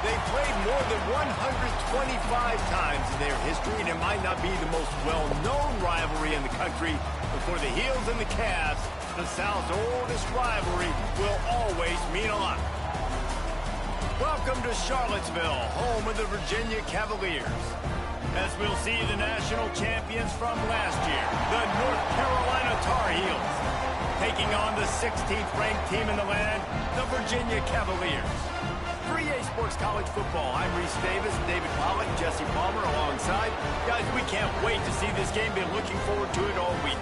They played more than 125 times in their history, and it might not be the most well-known rivalry in the country, but for the Heels and the Cavs, the South's oldest rivalry will always mean a lot. Welcome to Charlottesville, home of the Virginia Cavaliers. As we'll see the national champions from last year, the North Carolina Tar Heels, taking on the 16th ranked team in the land, the Virginia Cavaliers. For EA Sports College Football, I'm Reese Davis, David Pollock, Jesse Palmer alongside. Guys, we can't wait to see this game. Been looking forward to it all week.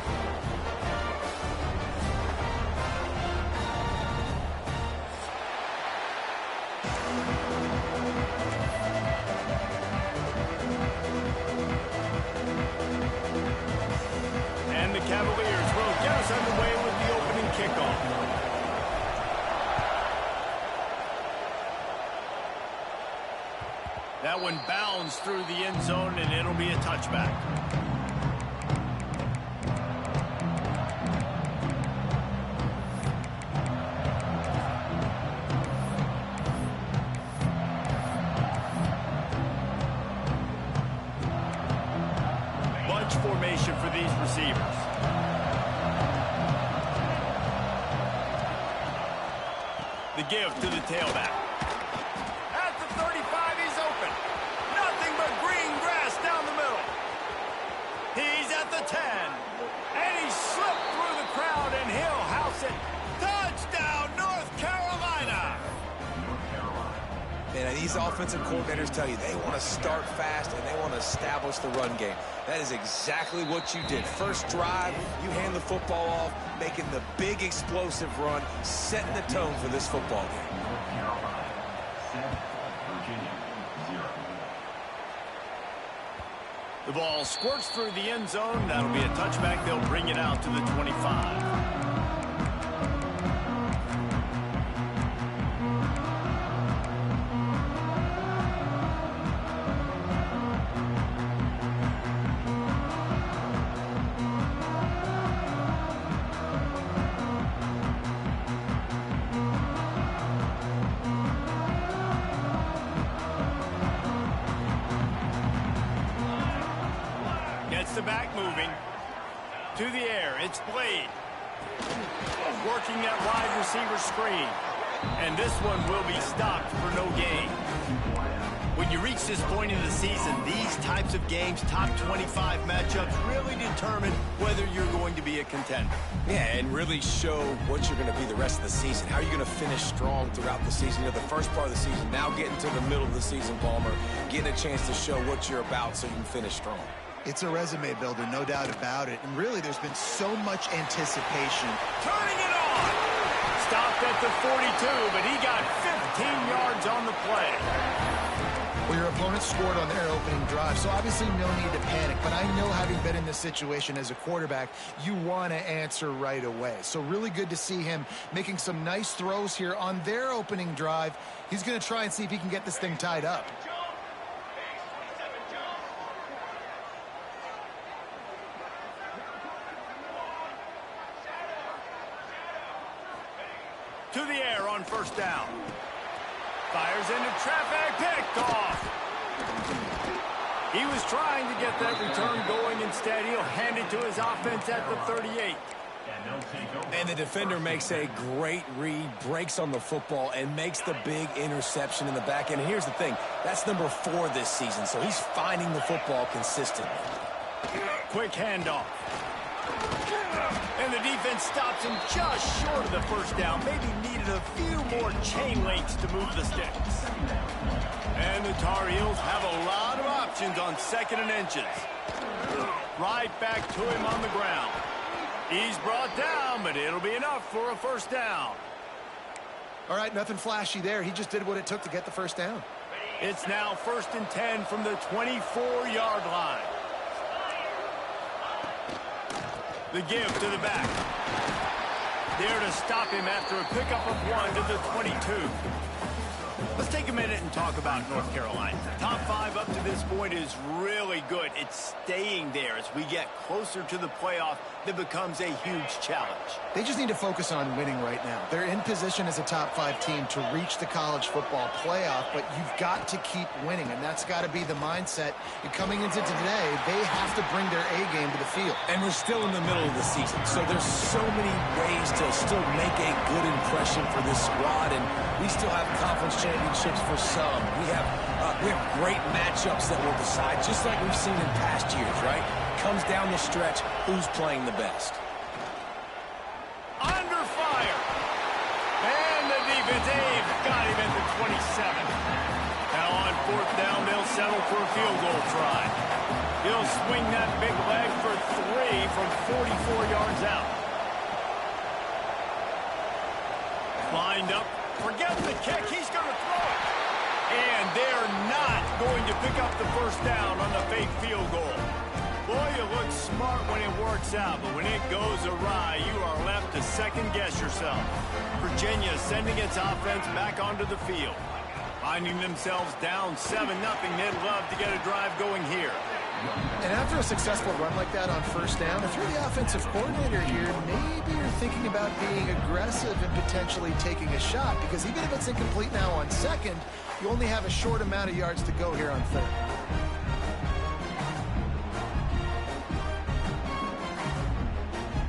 And the Cavaliers will get us underway with the opening kickoff. That one bounds through the end zone, and it'll be a touchback. Bunch formation for these receivers. The give to the tailback. At the 35, he's open. Nothing but green grass down the middle. He's at the 10. And he slipped through the crowd, and he'll house it. Touchdown, North Carolina! And these offensive coordinators tell you they want to start fast and they want to establish the run game. That is exactly what you did. First drive, you hand the football off, making the big explosive run, setting the tone for this football game. The ball squirts through the end zone. That'll be a touchback. They'll bring it out to the 25. Gets the back moving. To the air, it's Blade. Working that wide receiver screen. And this one will be stopped for no gain. When you reach this point in the season, these types of games, top 25 matchups, really determine whether you're going to be a contender. Yeah, and really show what you're going to be the rest of the season. How are you going to finish strong throughout the season? You know, the first part of the season, now getting to the middle of the season, Palmer, getting a chance to show what you're about so you can finish strong. It's a resume builder, no doubt about it. And really, there's been so much anticipation. Turning it on! Stopped at the 42, but he got 15 yards on the play. Well, your opponent scored on their opening drive, so obviously no need to panic. But I know, having been in this situation as a quarterback, you want to answer right away. So really good to see him making some nice throws here on their opening drive. He's going to try and see if he can get this thing tied up. To the air on first down. Fires into traffic, picked off. He was trying to get that return going. Instead, he'll hand it to his offense at the 38. And the defender makes a great read, breaks on the football, and makes the big interception in the back end. And here's the thing, that's number 4 this season, so he's finding the football consistently. Quick handoff. And the defense stops him just short of the first down. Maybe needed a few more chain links to move the sticks. And the Tar Heels have a lot of options on second and inches. Right back to him on the ground. He's brought down, but it'll be enough for a first down. All right, nothing flashy there. He just did what it took to get the first down. It's now 1st and 10 from the 24-yard line. The give to the back. There to stop him after a pickup of 1 to the 22. Let's take a minute and and talk about North Carolina. Top 5 up to this point is really good. It's staying there as we get closer to the playoff that becomes a huge challenge. They just need to focus on winning right now. They're in position as a top 5 team to reach the college football playoff, but you've got to keep winning, and that's got to be the mindset. And coming into today, they have to bring their A game to the field. And we're still in the middle of the season, so there's so many ways to still make a good impression for this squad, and we still have conference championships for some. We have great matchups that will decide, just like we've seen in past years, right? Comes down the stretch, who's playing the best. Under fire. And the defense, they've got him at the 27. Now on 4th down, they'll settle for a field goal try. He'll swing that big leg for 3 from 44 yards out. Lined up, forgets the kick, he's going to throw it. And they're not going to pick up the first down on the fake field goal. Boy, you look smart when it works out, but when it goes awry, you are left to second-guess yourself. Virginia sending its offense back onto the field. Finding themselves down 7-0, they'd love to get a drive going here. And after a successful run like that on 1st down, if you're the offensive coordinator here, maybe you're thinking about being aggressive and potentially taking a shot, because even if it's incomplete now on 2nd, you only have a short amount of yards to go here on 3rd.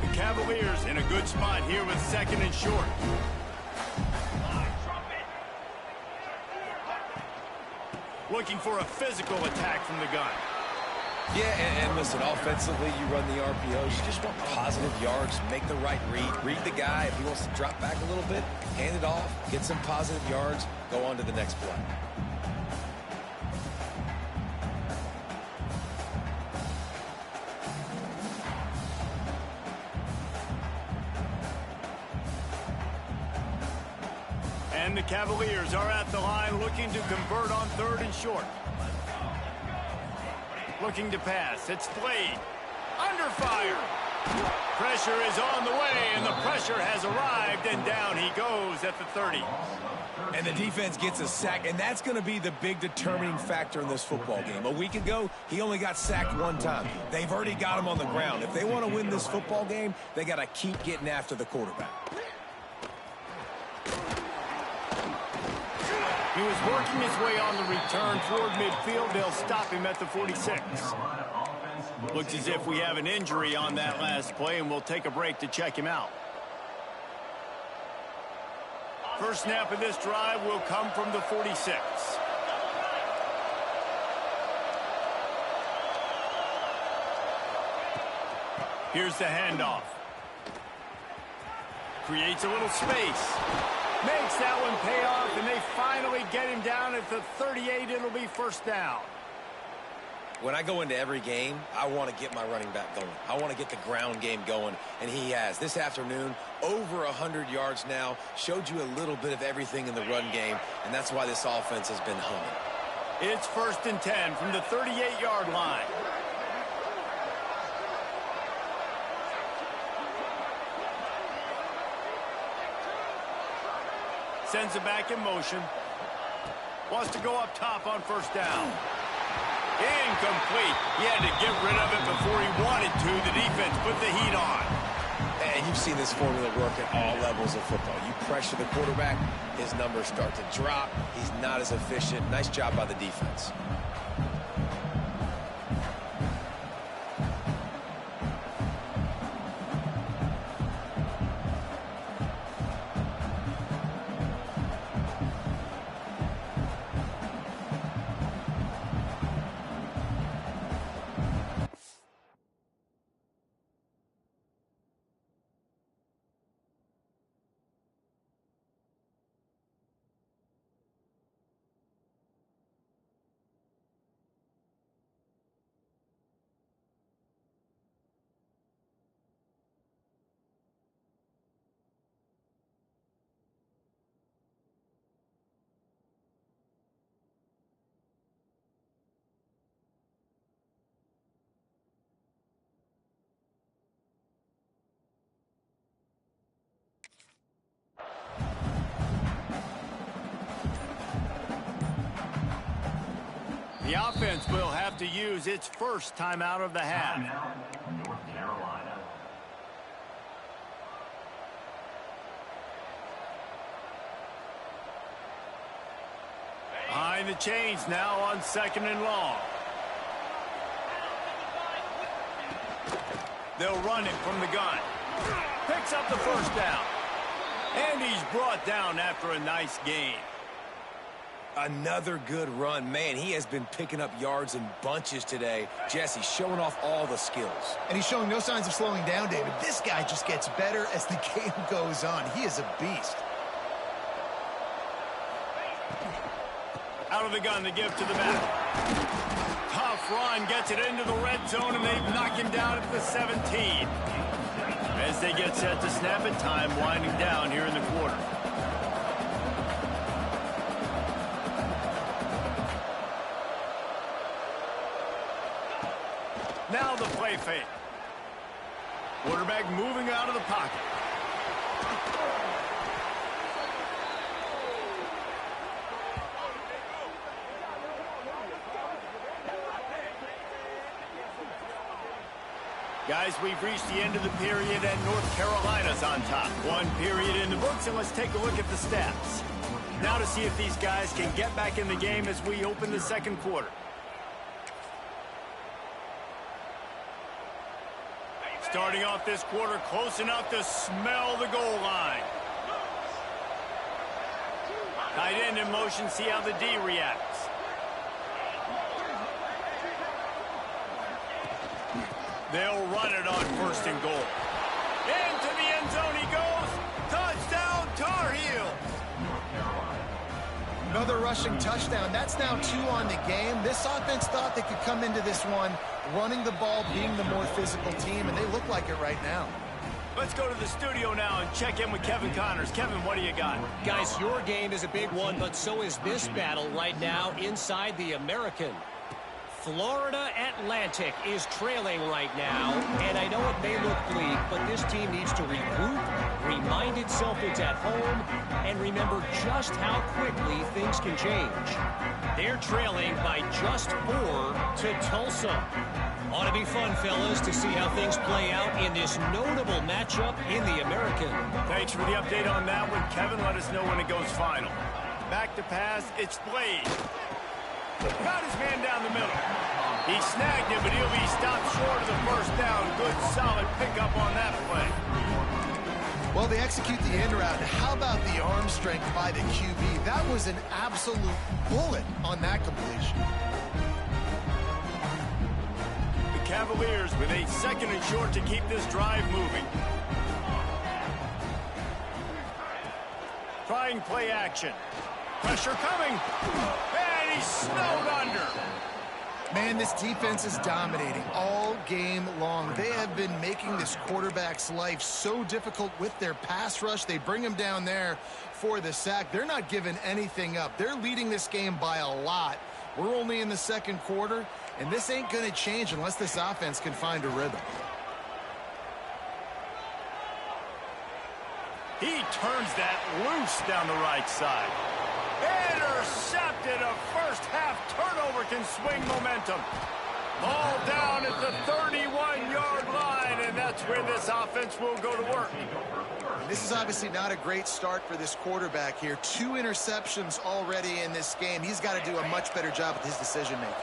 The Cavaliers in a good spot here with 2nd and short. Looking for a physical attack from the gun. Yeah, and listen, offensively, you run the RPOs. You just want positive yards, make the right read the guy. If he wants to drop back a little bit, hand it off, get some positive yards, go on to the next play. And the Cavaliers are at the line looking to convert on 3rd and short. Looking to pass. It's Slade. Under fire. Pressure is on the way, and the pressure has arrived, and down he goes at the 30. And the defense gets a sack, and that's going to be the big determining factor in this football game. A week ago, he only got sacked 1 time. They've already got him on the ground. If they want to win this football game, they got to keep getting after the quarterback. He was working his way on the return toward midfield. They'll stop him at the 46. Looks as if we have an injury on that last play, and we'll take a break to check him out. First snap of this drive will come from the 46. Here's the handoff. Creates a little space. Makes that one pay off, and they finally get him down at the 38. It'll be 1st down. When I go into every game, I want to get my running back going. I want to get the ground game going, and he has. This afternoon, over 100 yards now, showed you a little bit of everything in the run game, and that's why this offense has been humming. It's 1st and 10 from the 38-yard line. Sends it back in motion. Wants to go up top on 1st down. Incomplete. He had to get rid of it before he wanted to. The defense put the heat on. And you've seen this formula work at all levels of football. You pressure the quarterback, his numbers start to drop. He's not as efficient. Nice job by the defense. The offense will have to use its first timeout of the half. North Carolina. Behind the chains now on 2nd and long. They'll run it from the gun. Picks up the first down. And he's brought down after a nice gain. Another good run. Man, he has been picking up yards in bunches today. Jesse showing off all the skills. And he's showing no signs of slowing down, David. This guy just gets better as the game goes on. He is a beast. Out of the gun, the give to the back. Tough run, gets it into the red zone, and they knock him down at the 17. As they get set to snap it, time winding down here in the quarter. Now the play fake. Quarterback moving out of the pocket. Guys, we've reached the end of the period, and North Carolina's on top. One period in the books, and let's take a look at the stats. Now to see if these guys can get back in the game as we open the second quarter. Starting off this quarter close enough to smell the goal line. Tight end in motion, see how the D reacts. They'll run it on 1st and goal. Into the end zone he goes. Touchdown, Tar Heels. Another rushing touchdown. That's now 2 on the game. This offense thought they could come into this one running the ball, being the more physical team, and they look like it right now. Let's go to the studio now and check in with Kevin Connors. Kevin, what do you got? Guys, your game is a big one, but so is this battle right now inside the American. Florida Atlantic is trailing right now, and I know it may look bleak, but this team needs to regroup, remind itself it's at home, and remember just how quickly things can change. They're trailing by just 4 to Tulsa. Ought to be fun, fellas, to see how things play out in this notable matchup in the American. Thanks for the update on that one, Kevin. Let us know when it goes final. Back to pass, it's Blade. Got his man down the middle. He snagged it, but he'll be stopped short of the first down. Good, solid pickup on that play. Well, they execute the end route. How about the arm strength by the QB? That was an absolute bullet on that completion. The Cavaliers with a 2nd and short to keep this drive moving. Trying play action. Pressure coming. And he's snowed under. Man, this defense is dominating all game long. They have been making this quarterback's life so difficult with their pass rush. They bring him down there for the sack. They're not giving anything up. They're leading this game by a lot. We're only in the second quarter, and this ain't going to change unless this offense can find a rhythm. He turns that loose down the right side. Intercepted. A first half turnover can swing momentum. Ball down at the 31-yard line, and that's where this offense will go to work. This is obviously not a great start for this quarterback here. 2 interceptions already in this game. He's got to do a much better job with his decision-making.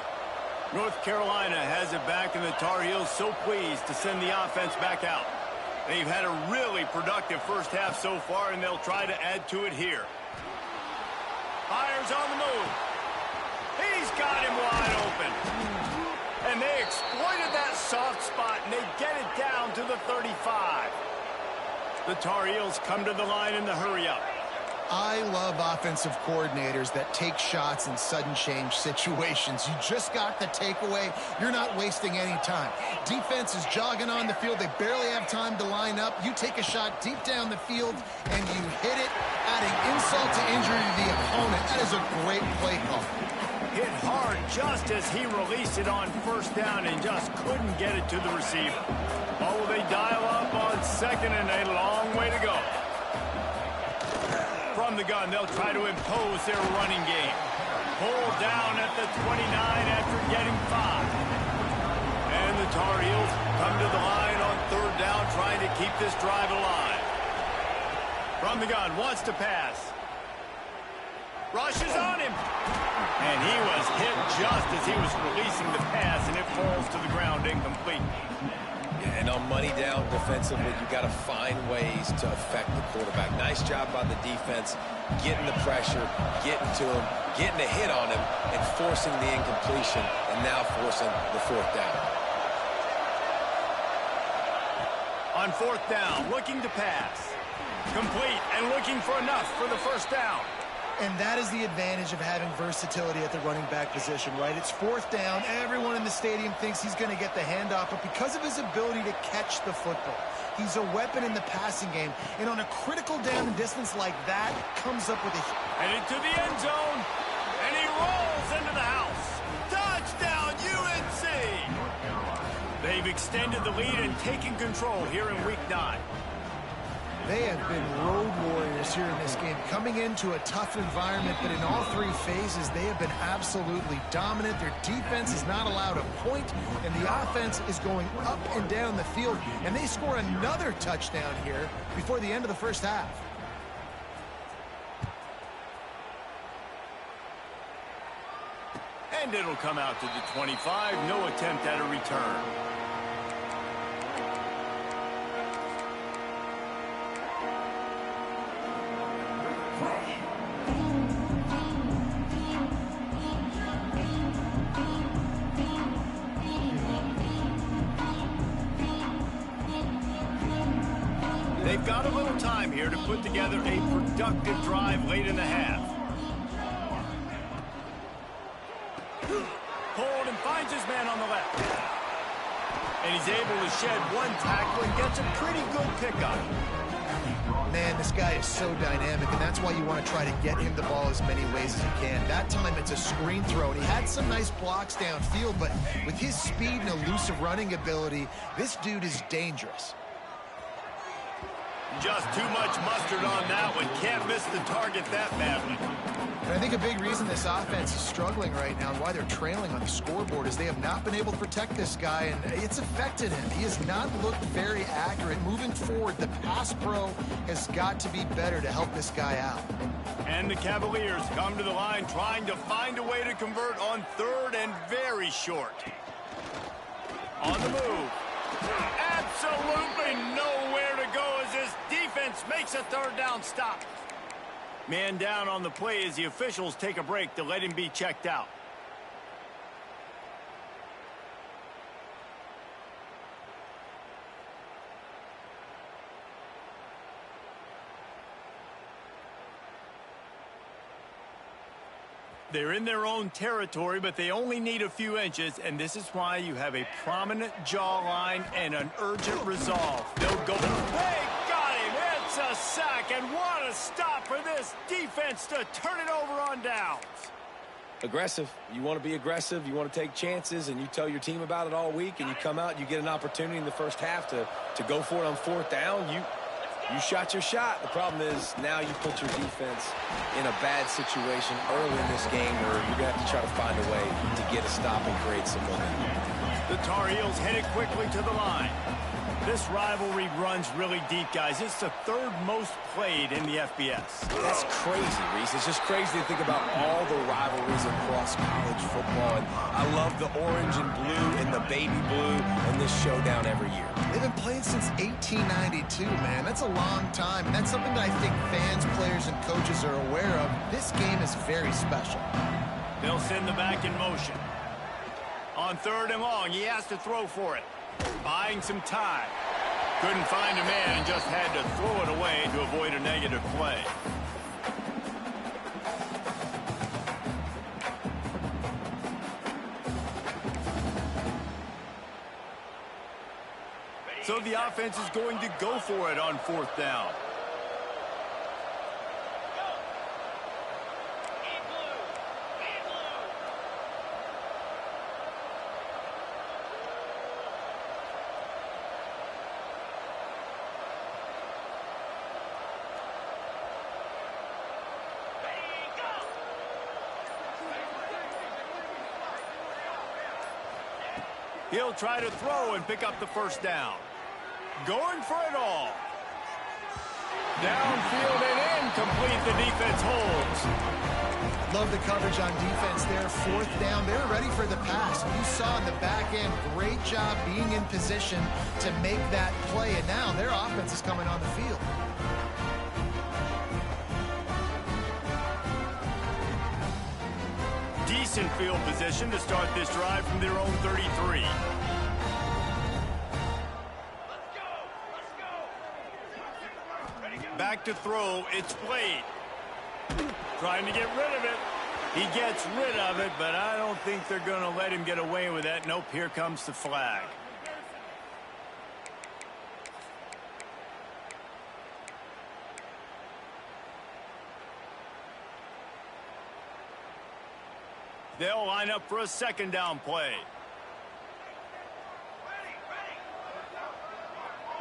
North Carolina has it back, and the Tar Heels so pleased to send the offense back out. They've had a really productive first half so far, and they'll try to add to it here. Fires on the move. He's got him wide open. And they exploited that soft spot, and they get it down to the 35. The Tar Heels come to the line in the hurry-up. I love offensive coordinators that take shots in sudden change situations. You just got the takeaway. You're not wasting any time. Defense is jogging on the field. They barely have time to line up. You take a shot deep down the field, and you hit it, adding insult to injury to the opponent. That is a great play call. Hit hard just as he released it on first down and just couldn't get it to the receiver. Oh, will they dial up on 2nd and a long way to go. From the gun, they'll try to impose their running game. Pulled down at the 29 after getting 5. And the Tar Heels come to the line on 3rd down, trying to keep this drive alive. From the gun, wants to pass. Rushes on him. And he was hit just as he was releasing the pass, and it falls to the ground incomplete. Yeah, and on money down defensively, you got to find ways to affect the quarterback. Nice job by the defense, getting the pressure, getting to him, getting a hit on him, and forcing the incompletion, and now forcing the 4th down. On 4th down, looking to pass. Complete and looking for enough for the 1st down. And that is the advantage of having versatility at the running back position, right? It's 4th down. Everyone in the stadium thinks he's going to get the handoff, but because of his ability to catch the football, he's a weapon in the passing game. And on a critical down and distance like that, comes up with a... Headed to the end zone, and he rolls into the house. Touchdown, UNC! They've extended the lead and taken control here in Week 9. They have been road warriors here in this game, coming into a tough environment, but in all 3 phases, they have been absolutely dominant. Their defense is not allowed a point, and the offense is going up and down the field, and they score another touchdown here before the end of the 1st half. And it'll come out to the 25, no attempt at a return. They've got a little time here to put together a productive drive late in the half. Hold and finds his man on the left. And he's able to shed 1 tackle and gets a pretty good pickup. Man, this guy is so dynamic, and that's why you want to try to get him the ball as many ways as you can. That time, it's a screen throw, and he had some nice blocks downfield, but with his speed and elusive running ability, this dude is dangerous. Just too much mustard on that one. Can't miss the target that badly. And I think a big reason this offense is struggling right now and why they're trailing on the scoreboard is they have not been able to protect this guy, and it's affected him. He has not looked very accurate. Moving forward, the pass pro has got to be better to help this guy out. And the Cavaliers come to the line trying to find a way to convert on 3rd and very short. On the move. Absolutely nowhere to go as this defense makes a 3rd down stop. Man down on the play as the officials take a break to let him be checked out. They're in their own territory, but they only need a few inches, and this is why you have a prominent jawline and an urgent resolve. They'll go. They got him. It's a sack, and what a stop for this defense to turn it over on downs. Aggressive. You want to be aggressive. You want to take chances, and you tell your team about it all week, and you come out and you get an opportunity in the 1st half to go for it on 4th down. You shot your shot. The problem is now you put your defense in a bad situation early in this game where you're going to have to try to find a way to get a stop and create some momentum. The Tar Heels headed quickly to the line. This rivalry runs really deep, guys. It's the 3rd most played in the FBS. That's crazy, Reese. It's just crazy to think about all the rivalries across college football. And I love the orange and blue and the baby blue and this showdown every year. They've been playing since 1892, man. That's a long time, and that's something that I think fans, players, and coaches are aware of. This game is very special. They'll send the back in motion. On 3rd and long, he has to throw for it. Buying some time. Couldn't find a man and just had to throw it away to avoid a negative play. So the offense is going to go for it on 4th down. He'll try to throw and pick up the first down. Going for it all. Downfield and incomplete. The defense holds. Love the coverage on defense there. Fourth down. They're ready for the pass. You saw in the back end, great job being in position to make that play. And now their offense is coming on the field. Decent field position to start this drive from their own 33. Back to throw. It's Blade. Trying to get rid of it. He gets rid of it, but I don't think they're going to let him get away with that. Nope, here comes the flag. They'll line up for a second down play.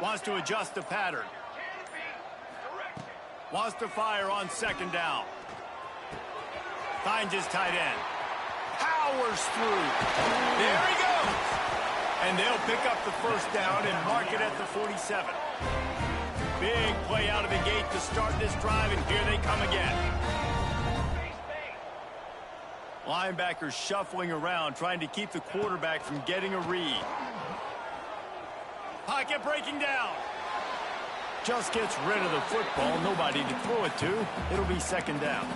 Wants to adjust the pattern. Wants to fire on second down. Finds his tight end. Powers through. There he goes. And they'll pick up the first down and mark it at the 47. Big play out of the gate to start this drive, and here they come again. Linebackers shuffling around, trying to keep the quarterback from getting a read. Pocket breaking down. Just gets rid of the football. Nobody to throw it to. It'll be second down.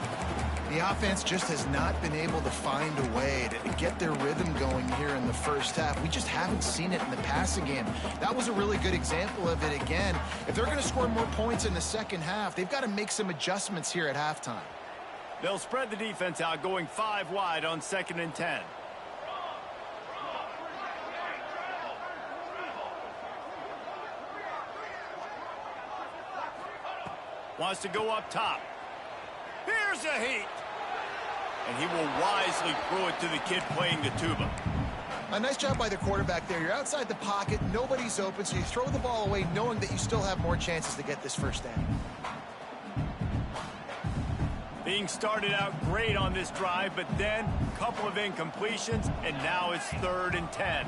The offense just has not been able to find a way to get their rhythm going here in the first half. We just haven't seen it in the passing game. That was a really good example of it again. If they're going to score more points in the second half, they've got to make some adjustments here at halftime. They'll spread the defense out, going 5 wide on 2nd and 10. Wants to go up top. Here's a heat. And he will wisely throw it to the kid playing the tuba. A nice job by the quarterback there. You're outside the pocket, nobody's open, so you throw the ball away knowing that you still have more chances to get this first down. Being started out great on this drive, but then a couple of incompletions, and now it's 3rd and 10.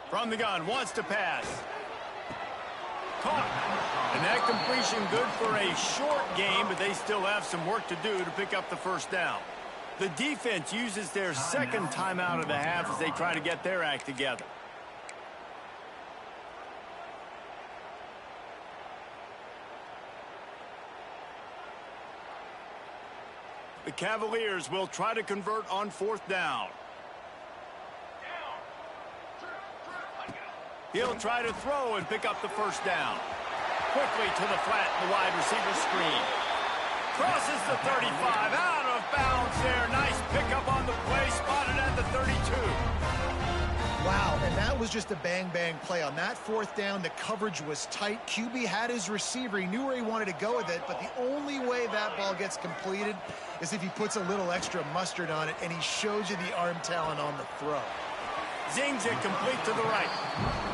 From the gun, wants to pass. Caught. And that completion good for a short game, but they still have some work to do to pick up the first down. The defense uses their second timeout of the half as they try to get their act together. The Cavaliers will try to convert on 4th down. He'll try to throw and pick up the first down. Quickly to the flat, the wide receiver screen. Crosses the 35, out of bounds there. Nice pickup on the play, spotted at the 32. Wow, and that was just a bang-bang play. On that 4th down, the coverage was tight. QB had his receiver. He knew where he wanted to go with it, but the only way that ball gets completed is if he puts a little extra mustard on it, and he shows you the arm talent on the throw. Zings it complete to the right.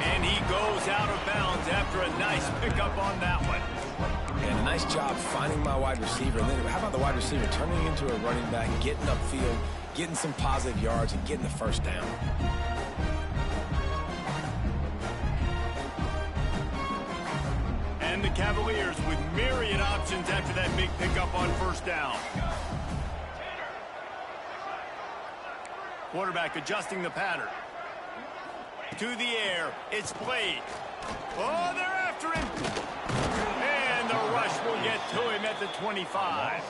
And he goes out of bounds after a nice pickup on that one. And a nice job finding my wide receiver. And then how about the wide receiver turning into a running back, getting upfield, getting some positive yards, and getting the first down. And the Cavaliers with myriad options after that big pickup on first down. Quarterback adjusting the pattern. To the air, it's Blade. Oh, they're after him. And the rush will get to him at the 25.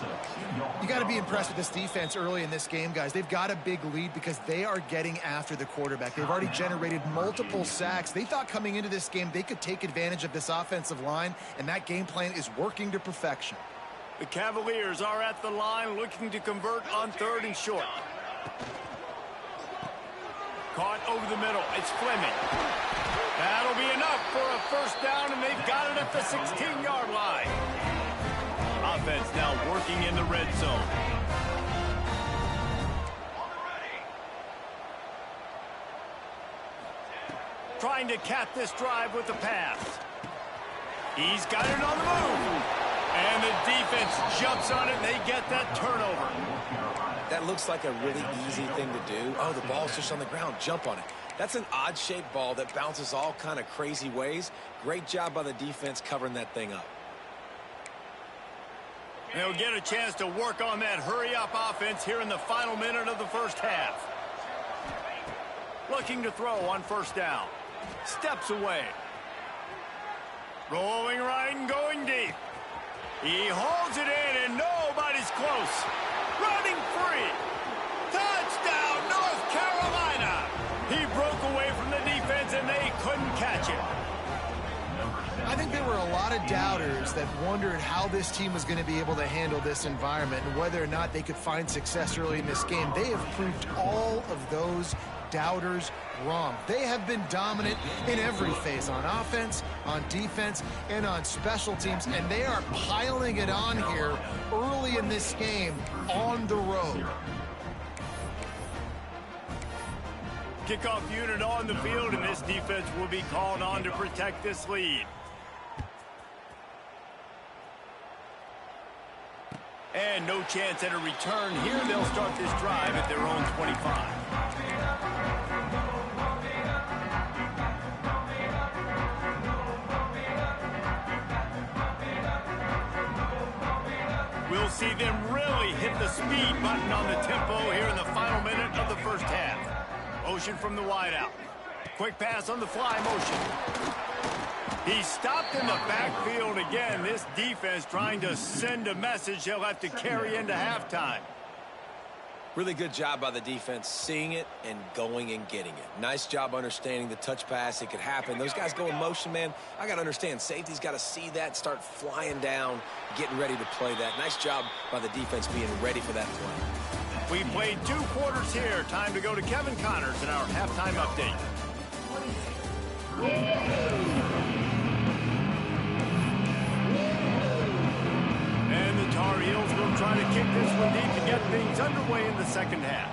You got to be impressed with this defense early in this game, guys. They've got a big lead because they are getting after the quarterback. They've already generated multiple sacks. They thought coming into this game they could take advantage of this offensive line, and that game plan is working to perfection. The Cavaliers are at the line looking to convert on 3rd and short. Caught over the middle. It's Fleming. That'll be enough for a first down, and they've got it at the 16-yard line. Offense now working in the red zone. Trying to cap this drive with the pass. He's got it on the move. And the defense jumps on it, and they get that turnover. That looks like a really easy thing to do. Oh, the ball's just on the ground. Jump on it. That's an odd-shaped ball that bounces all kind of crazy ways. Great job by the defense covering that thing up. They'll get a chance to work on that hurry-up offense here in the final minute of the first half. Looking to throw on first down. Steps away. Rolling right and going deep. He holds it in, and nobody's close. Running free. Touchdown, North Carolina. He broke away from the defense, and they couldn't catch it. I think there were a lot of doubters that wondered how this team was going to be able to handle this environment and whether or not they could find success early in this game. They have proved all of those doubters wrong. They have been dominant in every phase, on offense, on defense, and on special teams, and they are piling it on here early in this game on the road. Kickoff unit on the field, and this defense will be called on to protect this lead. And no chance at a return here. They'll start this drive at their own 25. We'll see them really hit the speed button on the tempo here in the final minute of the first half. Motion from the wideout. Quick pass on the fly motion. He's stopped in the backfield again. This defense trying to send a message they'll have to carry into halftime. Really good job by the defense seeing it and going and getting it. Nice job understanding the touch pass. It could happen. Those guys go in motion, man. I got to understand. Safety's got to see that, start flying down, getting ready to play that. Nice job by the defense being ready for that play. We played 2 quarters here. Time to go to Kevin Connors in our halftime update. And the Tar Heels will try to kick this one deep to get things underway in the second half.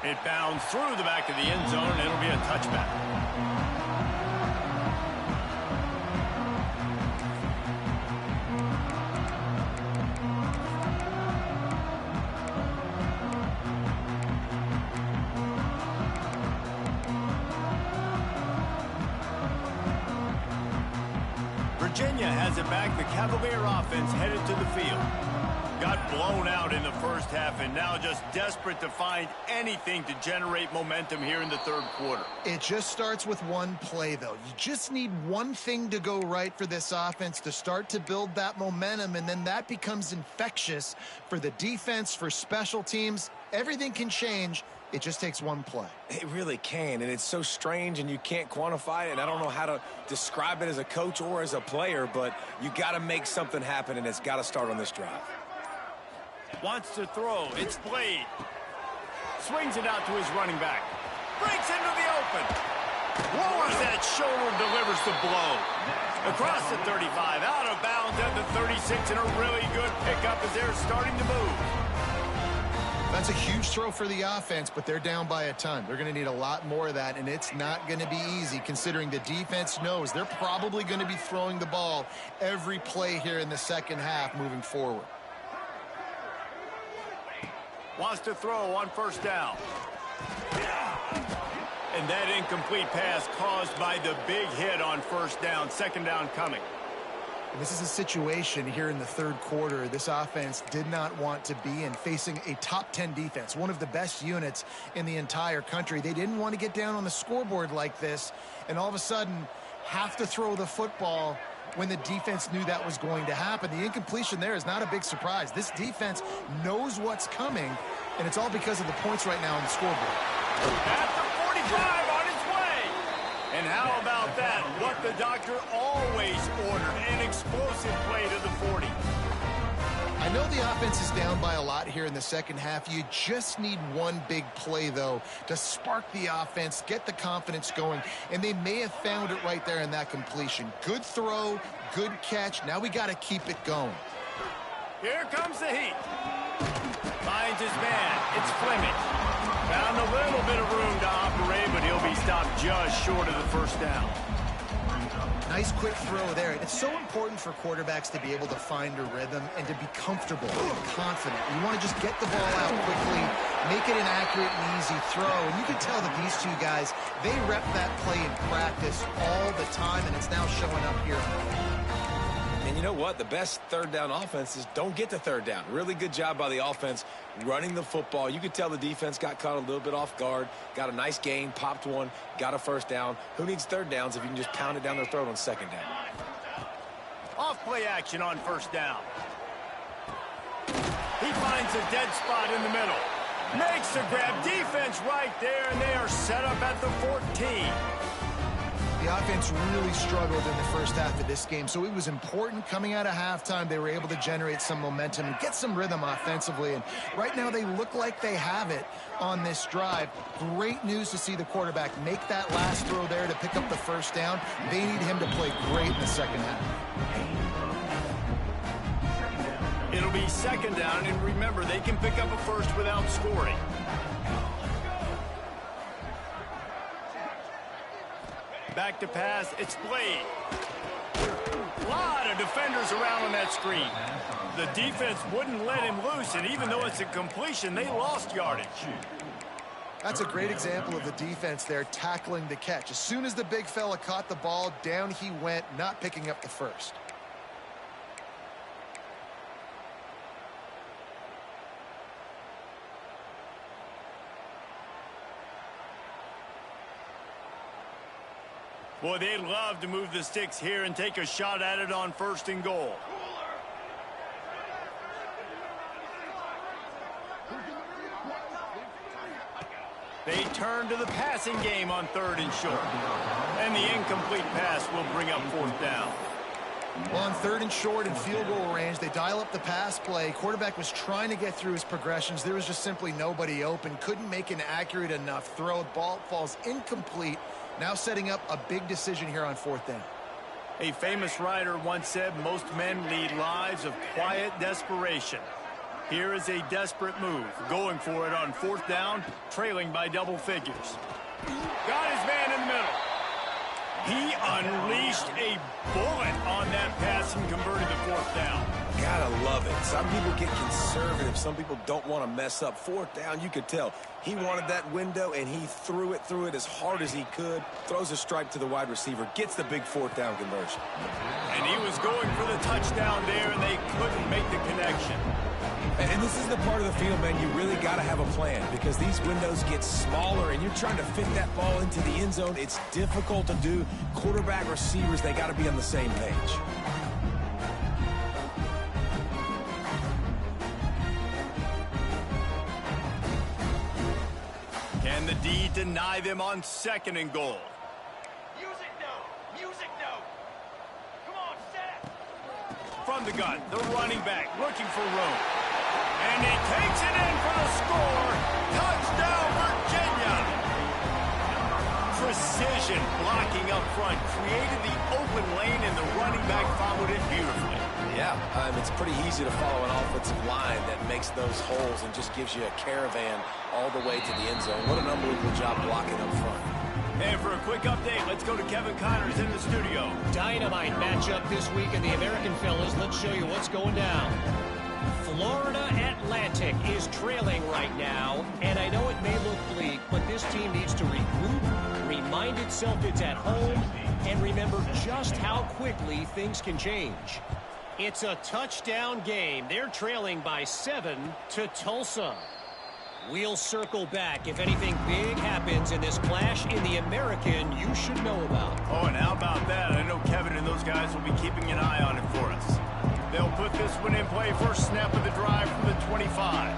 It bounds through the back of the end zone, and it'll be a touchback. Virginia has it back. The Cavalier offense headed to the field. Got blown out in the first half and now just desperate to find anything to generate momentum here in the third quarter. It just starts with one play, though. You just need one thing to go right for this offense to start to build that momentum, and then that becomes infectious for the defense, for special teams. Everything can change. It just takes one play. It really can, and it's so strange, and you can't quantify it, and I don't know how to describe it as a coach or as a player, but you got to make something happen, and it's got to start on this drive. Wants to throw. It's Blade. Swings it out to his running back. Breaks into the open. Lowers that shoulder, delivers the blow. Across the 35, out of bounds at the 36, and a really good pickup as they're starting to move. That's a huge throw for the offense, but they're down by a ton. They're going to need a lot more of that, and it's not going to be easy considering the defense knows they're probably going to be throwing the ball every play here in the second half moving forward. Wants to throw on first down. And that incomplete pass caused by the big hit on first down. Second down coming. This is a situation here in the third quarter this offense did not want to be in, facing a top 10 defense, one of the best units in the entire country. They didn't want to get down on the scoreboard like this and all of a sudden have to throw the football when the defense knew that was going to happen. The incompletion there is not a big surprise. This defense knows what's coming, and it's all because of the points right now on the scoreboard. At the 45 on its way. And how about that? What the doctor always ordered, an explosive play to the 40. I know the offense is down by a lot here in the second half. You just need one big play, though, to spark the offense, get the confidence going, and they may have found it right there in that completion. Good throw, good catch. Now we got to keep it going. Here comes the heat. Finds his man. It's Fleming. Found a little bit of room to operate, but he'll be stopped just short of the first down. Nice quick throw there. It's so important for quarterbacks to be able to find a rhythm and to be comfortable and confident. You want to just get the ball out quickly, make it an accurate and easy throw. And you can tell that these two guys, they rep that play in practice all the time, and it's now showing up here. And you know what? The best third down offenses don't get to third down. Really good job by the offense running the football. You could tell the defense got caught a little bit off guard, got a nice gain, popped one, got a first down. Who needs third downs if you can just pound it down their throat on second down? Off play action on first down. He finds a dead spot in the middle. Makes the grab. Defense right there, and they are set up at the 14. The offense really struggled in the first half of this game, so it was important coming out of halftime. They were able to generate some momentum and get some rhythm offensively, and right now they look like they have it on this drive. Great news to see the quarterback make that last throw there to pick up the first down. They need him to play great in the second half. It'll be second down, and remember, they can pick up a first without scoring. Back to pass, it's Blade. A lot of defenders around on that screen. The defense wouldn't let him loose, and even though it's a completion, they lost yardage. That's a great example of the defense there tackling the catch. As soon as the big fella caught the ball, down he went, not picking up the first. Boy, they'd love to move the sticks here and take a shot at it on first and goal. They turn to the passing game on third and short. And the incomplete pass will bring up fourth down. Well, on third and short and field goal range, they dial up the pass play. Quarterback was trying to get through his progressions. There was just simply nobody open. Couldn't make an accurate enough throw. Ball falls incomplete. Now setting up a big decision here on fourth down. A famous writer once said, most men lead lives of quiet desperation. Here is a desperate move, going for it on fourth down, trailing by double figures. Got his man in the middle. He unleashed a bullet on that pass and converted to fourth down. Gotta love it. Some people get conservative. Some people don't want to mess up. Fourth down, you could tell. He wanted that window, and he threw it as hard as he could. Throws a stripe to the wide receiver. Gets the big fourth down conversion. And he was going for the touchdown there, and they couldn't make the connection. And this is the part of the field, man, you really got to have a plan because these windows get smaller and you're trying to fit that ball into the end zone. It's difficult to do. Quarterback, receivers, they got to be on the same page. Can the D deny them on second and goal? Music no! Music no! Come on, set! From the gun, the running back looking for room. And he takes it in for the score. Touchdown, Virginia! Precision blocking up front created the open lane, and the running back followed it beautifully. Yeah, it's pretty easy to follow an offensive line that makes those holes and just gives you a caravan all the way to the end zone. What an unbelievable job blocking up front. And for a quick update, let's go to Kevin Connors in the studio. Dynamite matchup this week in the American, fellas. Let's show you what's going down. Florida Atlantic is trailing right now, and I know it may look bleak, but this team needs to regroup, remind itself it's at home, and remember just how quickly things can change. It's a touchdown game. They're trailing by 7 to Tulsa. We'll circle back if anything big happens in this clash in the American you should know about. Oh, and how about that? I know Kevin and those guys will be keeping an eye on it for us. They'll put this one in play. First snap of the drive from the 25.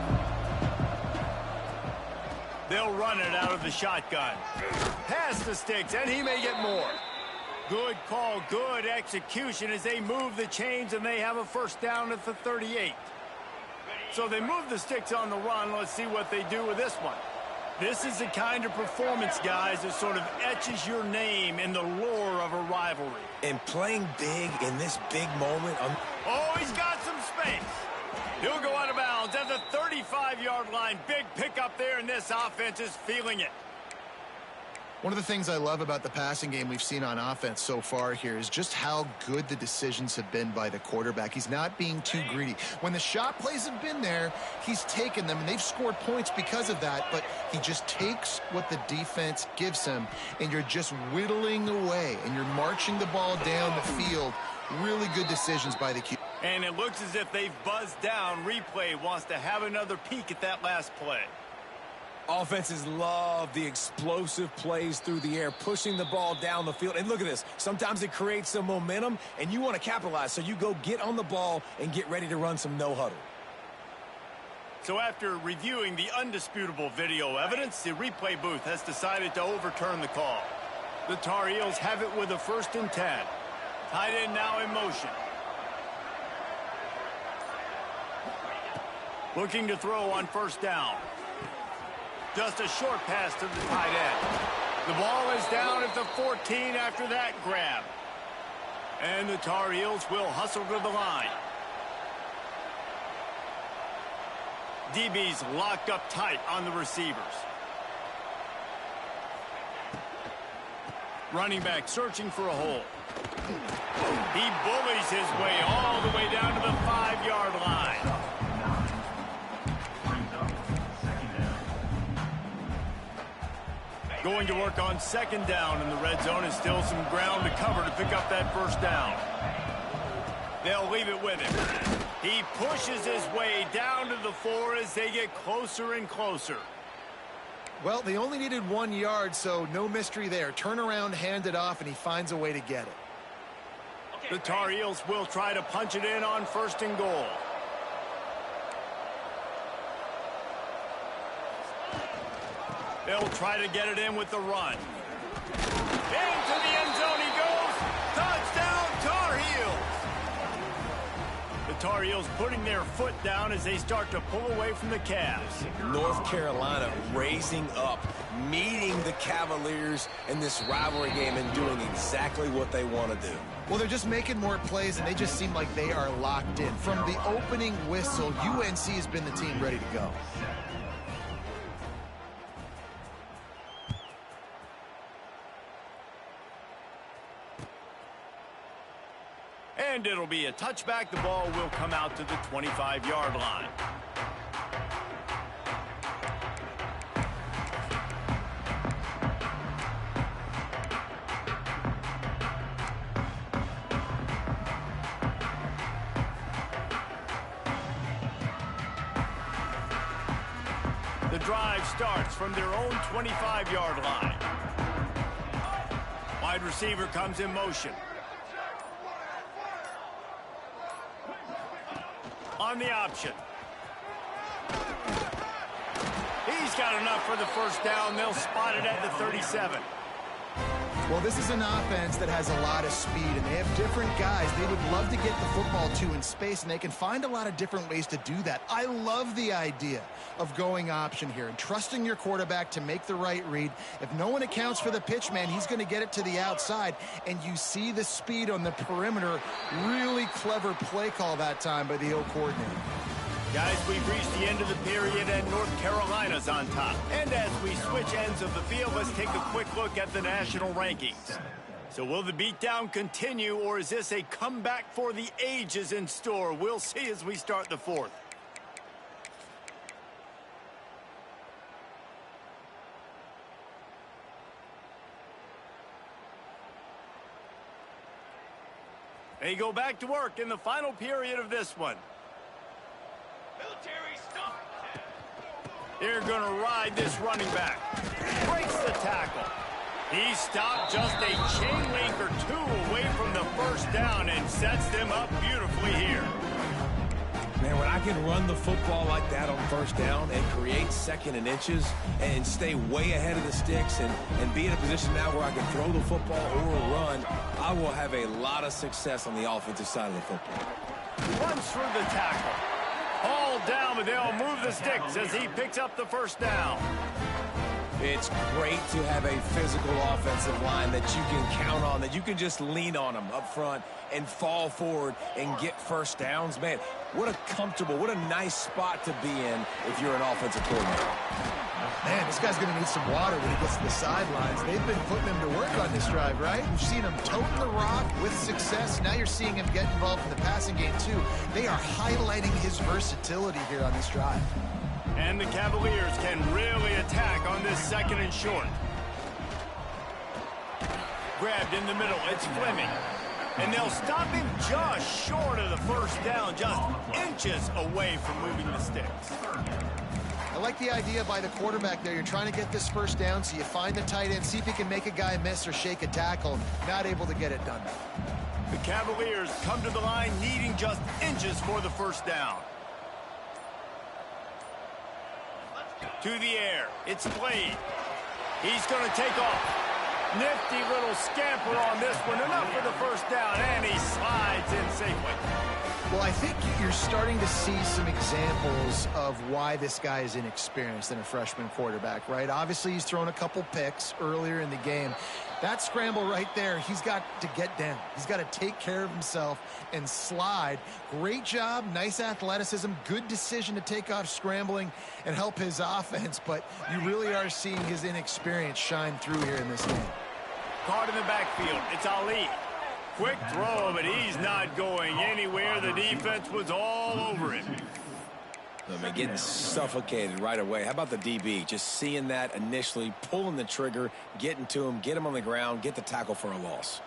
They'll run it out of the shotgun. Pass the sticks, and he may get more. Good call, good execution as they move the chains, and they have a first down at the 38. So they move the sticks on the run. Let's see what they do with this one. This is the kind of performance, guys, that sort of etches your name in the lore of a rivalry. And playing big in this big moment. Oh, he's got some space. He'll go out of bounds at the 35-yard line. Big pickup there, and this offense is feeling it. One of the things I love about the passing game we've seen on offense so far here is just how good the decisions have been by the quarterback. He's not being too greedy. When the shot plays have been there, he's taken them, and they've scored points because of that, but he just takes what the defense gives him, and you're just whittling away, and you're marching the ball down the field. Really good decisions by the QB. And it looks as if they've buzzed down. Replay wants to have another peek at that last play. Offenses love the explosive plays through the air, pushing the ball down the field. And look at this. Sometimes it creates some momentum, and you want to capitalize. So you go get on the ball and get ready to run some no-huddle. So after reviewing the undisputable video evidence, the replay booth has decided to overturn the call. The Tar Heels have it with a 1st and 10. Tight end now in motion. Looking to throw on 1st down. Just a short pass to the tight end. The ball is down at the 14 after that grab. And the Tar Heels will hustle to the line. DB's locked up tight on the receivers. Running back searching for a hole. He bullies his way all the way down to the 5-yard line. Going to work on 2nd down in the red zone, and still some ground to cover to pick up that 1st down. They'll leave it with him. He pushes his way down to the 4 as they get closer and closer. Well, they only needed 1 yard, so no mystery there. Turn around, hand it off, and he finds a way to get it. The Tar Heels will try to punch it in on 1st and goal. They'll try to get it in with the run. Into the end zone he goes. Touchdown, Tar Heels. The Tar Heels putting their foot down as they start to pull away from the Cavs. North Carolina raising up, meeting the Cavaliers in this rivalry game and doing exactly what they want to do. Well, they're just making more plays, and they just seem like they are locked in. From the opening whistle, UNC has been the team ready to go. And it'll be a touchback. The ball will come out to the 25-yard line. The drive starts from their own 25-yard line. Wide receiver comes in motion. On the option. He's got enough for the 1st down. They'll spot it at the 37. Well, this is an offense that has a lot of speed, and they have different guys they would love to get the football to in space, and they can find a lot of different ways to do that. I love the idea of going option here and trusting your quarterback to make the right read. If no one accounts for the pitch man, he's going to get it to the outside, and you see the speed on the perimeter. Really clever play call that time by the O coordinator. Guys, we've reached the end of the period, and North Carolina's on top. And as we switch ends of the field, let's take a quick look at the national rankings. So will the beatdown continue, or is this a comeback for the ages in store? We'll see as we start the 4th. They go back to work in the final period of this one. Military stop. They're going to ride this running back. Breaks the tackle. He stopped just a chain link or 2 away from the 1st down and sets them up beautifully here. Man, when I can run the football like that on 1st down and create 2nd and inches and stay way ahead of the sticks and be in a position now where I can throw the football or run, I will have a lot of success on the offensive side of the football. Runs through the tackle. All down, but they'll move the sticks as he picks up the 1st down. It's great to have a physical offensive line that you can count on, that you can just lean on them up front and fall forward and get first downs. Man, what a comfortable, what a nice spot to be in if you're an offensive coordinator. Man, this guy's going to need some water when he gets to the sidelines. They've been putting him to work on this drive, right? You've seen him toting the rock with success. Now you're seeing him get involved in the passing game, too. They are highlighting his versatility here on this drive. And the Cavaliers can really attack on this 2nd and short. Grabbed in the middle, it's Fleming. And they'll stop him just short of the first down, just inches away from moving the sticks. I like the idea by the quarterback there. You're trying to get this first down, so you find the tight end, see if he can make a guy miss or shake a tackle. Not able to get it done. The Cavaliers come to the line needing just inches for the first down. To the air, it's Blade. He's going to take off. Nifty little scamper on this one. Enough for the first down, and he slides in safely. Well, I think you're starting to see some examples of why this guy is inexperienced in a freshman quarterback, right? Obviously, he's thrown a couple picks earlier in the game. That scramble right there, he's got to get down. He's got to take care of himself and slide. Great job, nice athleticism, good decision to take off scrambling and help his offense, but you really are seeing his inexperience shine through here in this game. Caught in the backfield, it's Ali. Quick throw, but he's not going anywhere. The defense was all over him. I mean, getting suffocated right away. How about the DB? Just seeing that initially, pulling the trigger, getting to him, get him on the ground, get the tackle for a loss.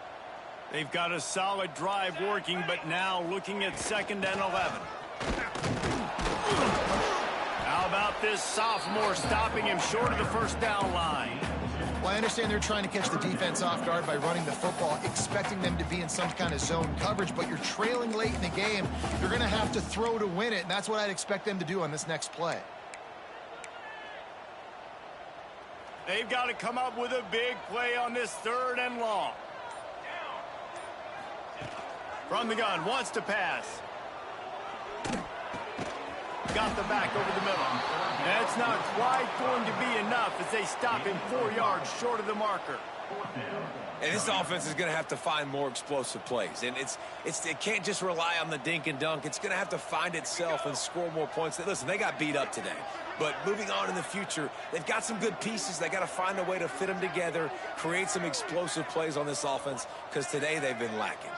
They've got a solid drive working, but now looking at 2nd and 11. How about this sophomore stopping him short of the first down line? Well, I understand they're trying to catch the defense off guard by running the football, expecting them to be in some kind of zone coverage, but you're trailing late in the game. You're going to have to throw to win it, and that's what I'd expect them to do on this next play. They've got to come up with a big play on this 3rd and long. From the gun, wants to pass. Got the back over the middle. That's not quite going to be enough as they stop him 4 yards short of the marker. And this offense is going to have to find more explosive plays. And it can't just rely on the dink and dunk. It's going to have to find itself and score more points. Listen, they got beat up today. But moving on in the future, they've got some good pieces. They got to find a way to fit them together, create some explosive plays on this offense, because today they've been lacking.